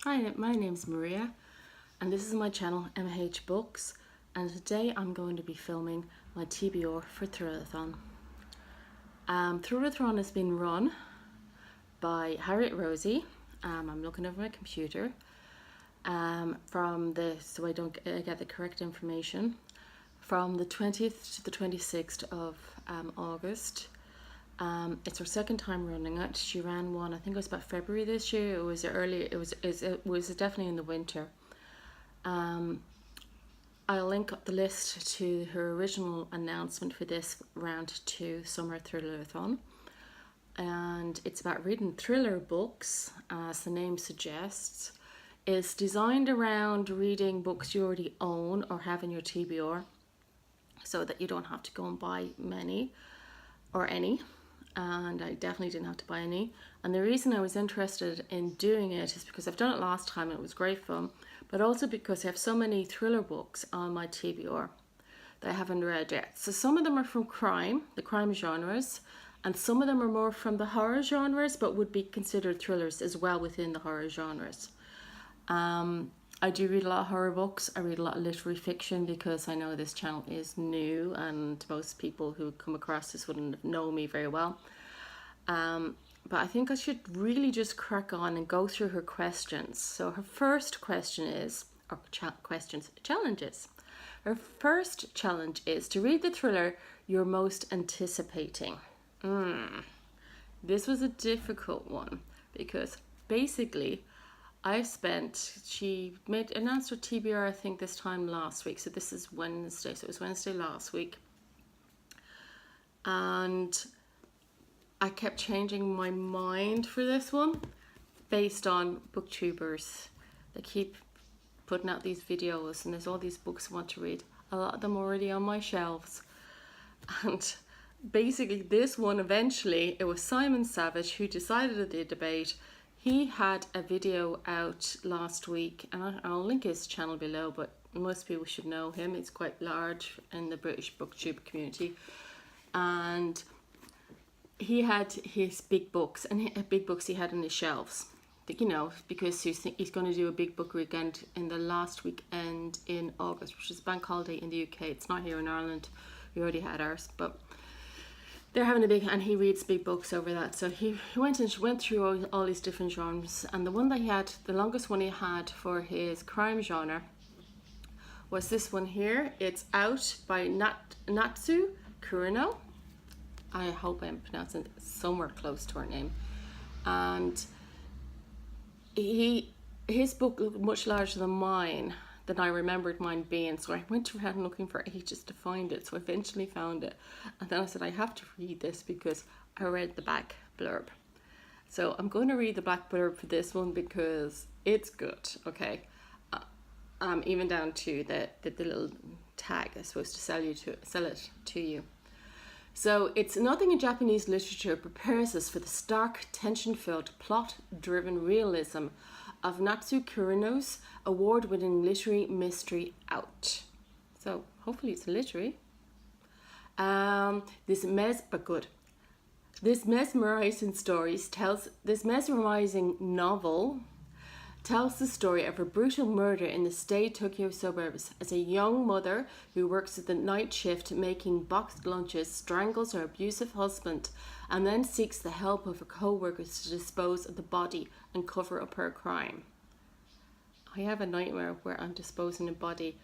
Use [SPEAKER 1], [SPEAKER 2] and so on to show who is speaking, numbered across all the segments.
[SPEAKER 1] Hi, my name's Maria and this is my channel MH Books, and today I'm going to be filming my TBR for Thrillerathon. Thrillerathon has been run by Harriet Rosie. I'm looking over my computer so I don't get the correct information, from the 20th to the 26th of August. It's her second time running it. She ran one, I think it was about February this year. It was definitely in the winter. I'll link up the list to her original announcement for this round 2 summer Thrillerathon, and it's about reading thriller books, as the name suggests. It's designed around reading books you already own or have in your TBR, so that you don't have to go and buy many or any. And I definitely didn't have to buy any. And the reason I was interested in doing it is because I've done it last time and it was great fun, but also because I have so many thriller books on my TBR that I haven't read yet. So some of them are from the crime genres, and some of them are more from the horror genres, but would be considered thrillers as well within the horror genres. I do read a lot of horror books. I read a lot of literary fiction because I know this channel is new and most people who come across this wouldn't know me very well. But I think I should really just crack on and go through her questions. So her first question is, or challenges. Her first challenge is to read the thriller you're most anticipating. This was a difficult one because basically she announced her TBR, I think, this time last week. So this is Wednesday. So it was Wednesday last week. And I kept changing my mind for this one based on booktubers. They keep putting out these videos and there's all these books I want to read. A lot of them already on my shelves. And basically this one, eventually, it was Simon Savage who decided the debate. He had a video out last week, and I'll link his channel below, but most people should know him. It's quite large in the British booktube community. And he had his big books, and big books he had on his shelves. You know, because he's going to do a big book weekend in the last weekend in August, which is bank holiday in the UK. It's not here in Ireland. We already had ours, but they're having a big, and he reads big books over that. So he went through all these different genres, and the one that he had, the longest one he had for his crime genre was this one here. It's Out by Natsu Kurino. I hope I'm pronouncing it somewhere close to her name. And his book looked much larger than mine, than I remembered mine being, so I went around looking for ages to find it. So I eventually found it, and then I said I have to read this because I read the back blurb. So I'm going to read the back blurb for this one because it's good. Okay, even down to the little tag that's supposed to sell it to you. So it's nothing in Japanese literature prepares us for the stark, tension-filled, plot-driven realism of Natsu Kurino's award-winning literary mystery Out. So hopefully it's literary. This mesmerizing novel tells the story of a brutal murder in the state Tokyo suburbs as a young mother who works at the night shift making boxed lunches strangles her abusive husband and then seeks the help of her co-workers to dispose of the body and cover up her crime. I have a nightmare where I'm disposing a body,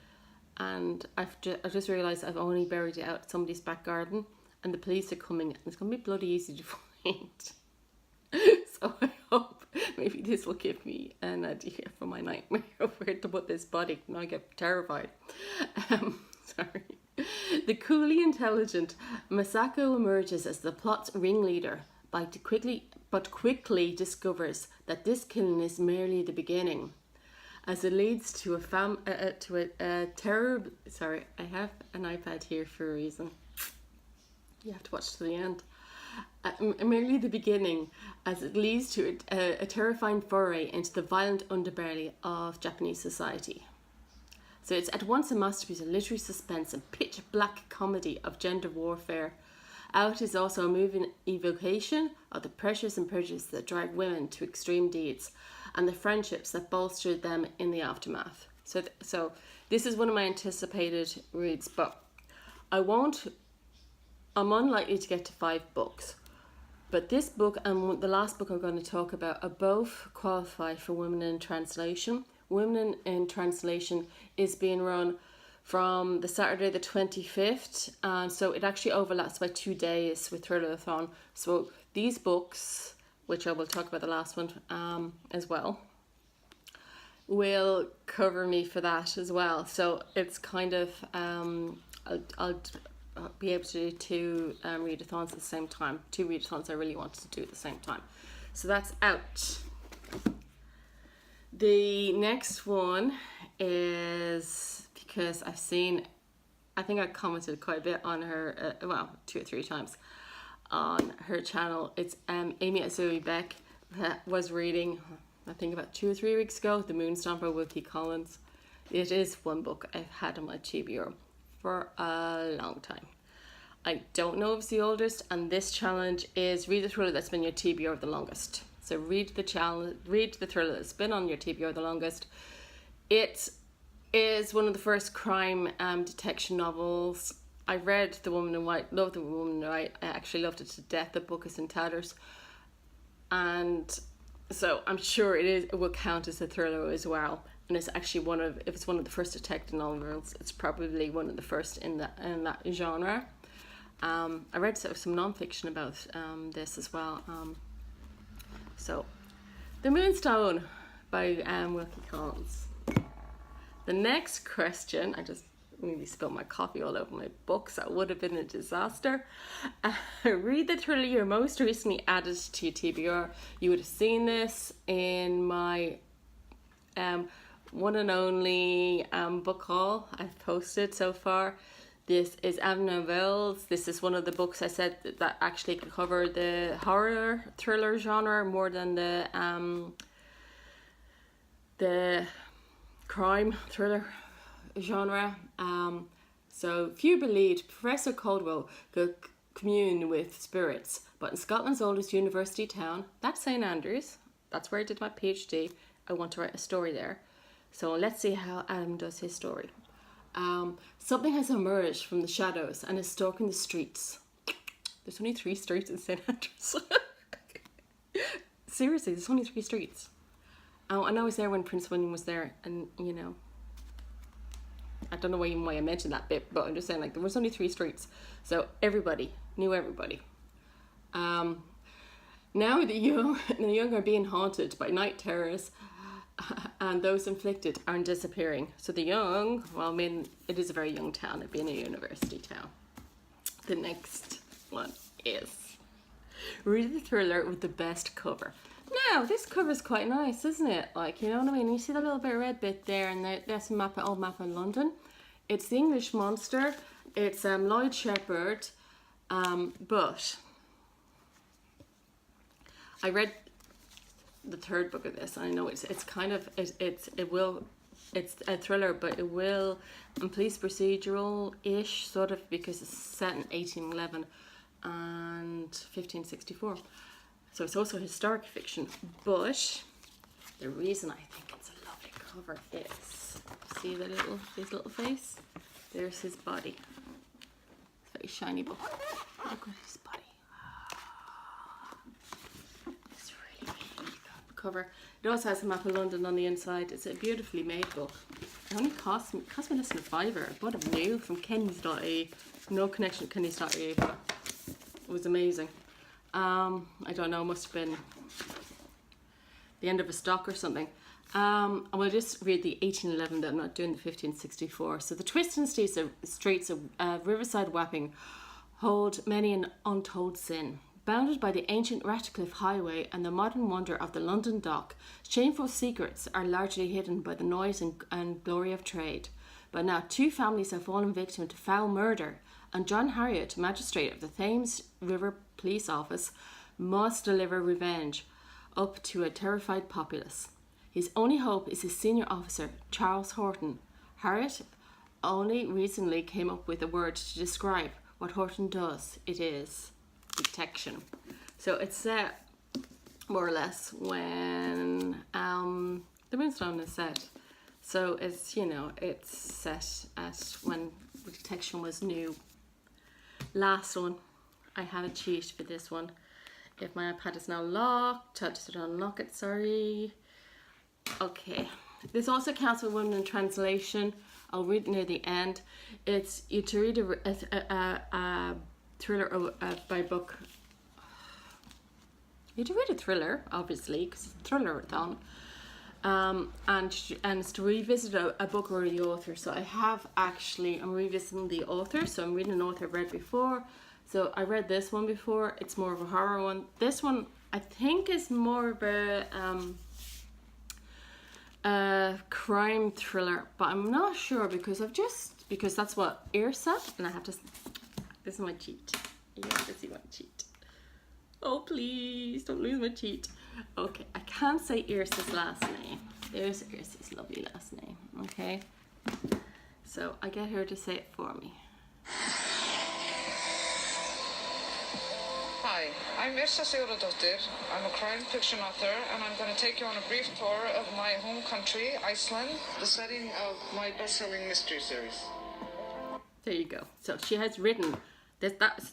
[SPEAKER 1] and I just realised I've only buried it out somebody's back garden and the police are coming and it's going to be bloody easy to find. So I hope maybe this will give me an idea for my nightmare of where to put this body. Now I get terrified. Sorry. The coolly intelligent Masako emerges as the plot's ringleader, but quickly discovers that this killing is merely the beginning, as it leads to a terrible. Sorry, I have an iPad here for a reason. You have to watch to the end. Merely the beginning, as it leads to a terrifying foray into the violent underbelly of Japanese society. So it's at once a masterpiece of literary suspense and pitch black comedy of gender warfare, Out is also a moving evocation of the pressures and prejudices that drive women to extreme deeds and the friendships that bolstered them in the aftermath. So this is one of my anticipated reads, but I'm unlikely to get to 5 books. But this book and the last book I'm going to talk about are both qualified for Women in Translation. Women in Translation is being run from the Saturday the 25th, and so it actually overlaps by 2 days with Thrillerathon. So these books, which I will talk about the last one as well, will cover me for that as well. So it's kind of I'll be able to do 2 readathons at the same time. 2 readathons I really wanted to do at the same time. So that's out. The next one is, because I've seen, I think I commented quite a bit on her, 2 or 3 times on her channel. It's Amy Azui Beck that was reading, I think about 2 or 3 weeks ago, The Moonstomper, Wilkie Collins. It is one book I've had on my TBR for a long time. I don't know if it's the oldest, and this challenge is read the thriller that's been your TBR the longest. So read the thriller that's been on your TBR the longest. It is one of the first crime detection novels. I read The Woman in White, loved The Woman in White. I actually loved it to death. The book is in tatters. And so I'm sure it will count as a thriller as well. And it's actually if it's one of the first detective novels, it's probably one of the first in that genre. I read some non-fiction about this as well. So, The Moonstone by Wilkie Collins. The next question, I just nearly spilled my coffee all over my books. That would have been a disaster. Read the thriller you most recently added to your TBR. You would have seen this in my one and only book haul I've posted so far. This is Novells. This is one of the books I said that actually could cover the horror thriller genre more than the crime thriller genre. So few believed Professor Caldwell could commune with spirits, but in Scotland's oldest university town, that's St Andrews, that's where I did my PhD, I want to write a story there. So let's see how Adam does his story. Something has emerged from the shadows and is stalking the streets. There's only 3 streets in St Andrews. Seriously, there's only 3 streets. I know I was there when Prince William was there, and you know, I don't know why I mentioned that bit, but I'm just saying, like, there was only 3 streets, so everybody knew everybody. Now the young are being haunted by night terrors, and those inflicted are disappearing. So the young, well, I mean, it is a very young town, it being a university town. The next one is read the thriller with the best cover. Now, this cover is quite nice, isn't it? Like, you know what I mean? You see that little bit of red bit there, and there's a old map of London. It's The English Monster. It's Lloyd Shepherd. But I read the 3rd book of this, and I know it's a thriller, but it will, and police procedural-ish, sort of, because it's set in 1811 and 1564. So it's also historic fiction, but the reason I think it's a lovely cover is, see his little face? There's his body. It's a very shiny book. Look at his body. It's really cover. It also has a map of London on the inside. It's a beautifully made book. It only cost me less than £5. I bought it new from Kenny's.ie. No connection to Kenny's.ie, but it was amazing. I don't know, must have been the end of a stock or something. I will just read the 1811, that I'm not doing the 1564. So the twists and streets of Riverside Wapping hold many an untold sin. Bounded by the ancient Ratcliffe Highway and the modern wonder of the London Dock, shameful secrets are largely hidden by the noise and glory of trade. But now 2 families have fallen victim to foul murder, and John Harriot, magistrate of the Thames River Police Office, must deliver revenge up to a terrified populace. His only hope is his senior officer, Charles Horton. Harriot only recently came up with a word to describe what Horton does, it is detection. So it's set more or less when the Moonstone is set. So it's, you know, it's set at when detection was new. Last one, I have a cheat for this one. If my iPad is now locked, I'll just unlock it, sorry. Okay, this also counts for women in translation. I'll read near the end. It's you to read a thriller by book. You to read a thriller, obviously, because it's a Thrillerathon. And it's to revisit a book or the author. So I'm revisiting the author. So I'm reading an author I've read before. So I read this one before. It's more of a horror one. This one I think is more of a crime thriller, but I'm not sure because that's what Irsa, and I have to. This is my cheat. You have to see my cheat. Oh please, don't lose my cheat. Okay, I can't say Irsa's last name. There's Irsa's lovely last name. Okay, so I get her to say it for me.
[SPEAKER 2] Hi, I'm Irsa Sigurðardóttir. I'm a crime fiction author, and I'm going to take you on a brief tour of my home country, Iceland, the setting of my best-selling mystery series.
[SPEAKER 1] There you go. So she has written this. That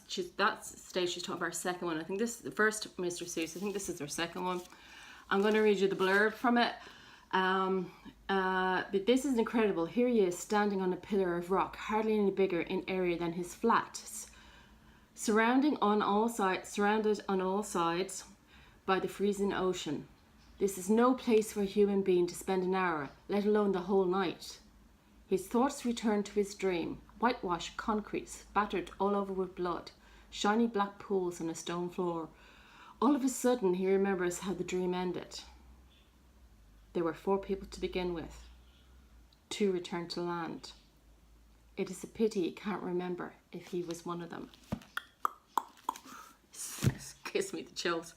[SPEAKER 1] stage she's talking about her second one. I think this is the first mystery series. I think this is her second one. I'm going to read you the blurb from it. But this is incredible. Here he is, standing on a pillar of rock, hardly any bigger in area than his flat. Surrounded on all sides by the freezing ocean. This is no place for a human being to spend an hour, let alone the whole night. His thoughts return to his dream. Whitewashed concrete, spattered all over with blood. Shiny black pools on a stone floor. All of a sudden, he remembers how the dream ended. There were 4 people to begin with. 2 returned to land. It is a pity he can't remember if he was one of them. Gives me the chills.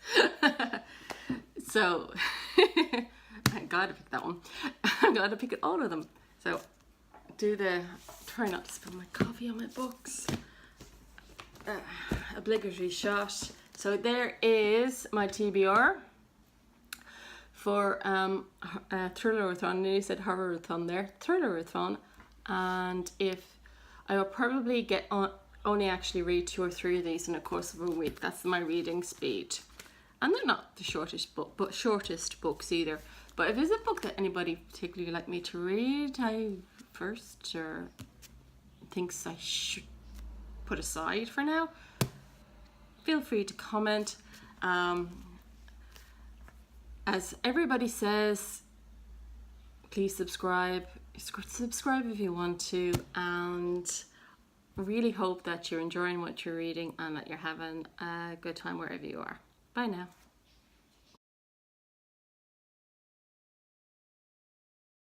[SPEAKER 1] So I'm glad I picked that one. I'm glad I picked all of them. So try not to spill my coffee on my books. Obligatory shot. So there is my TBR for Thrillerathon. You said Horrorathon there. Thrillerathon. And if I will probably get on only actually read 2 or 3 of these in the course of a week. That's my reading speed. And they're not the shortest books either. But if there's a book that anybody particularly like me to read, or thinks I should put aside for now, feel free to comment. As everybody says, please subscribe. Subscribe if you want to, and really hope that you're enjoying what you're reading and that you're having a good time wherever you are. Bye now.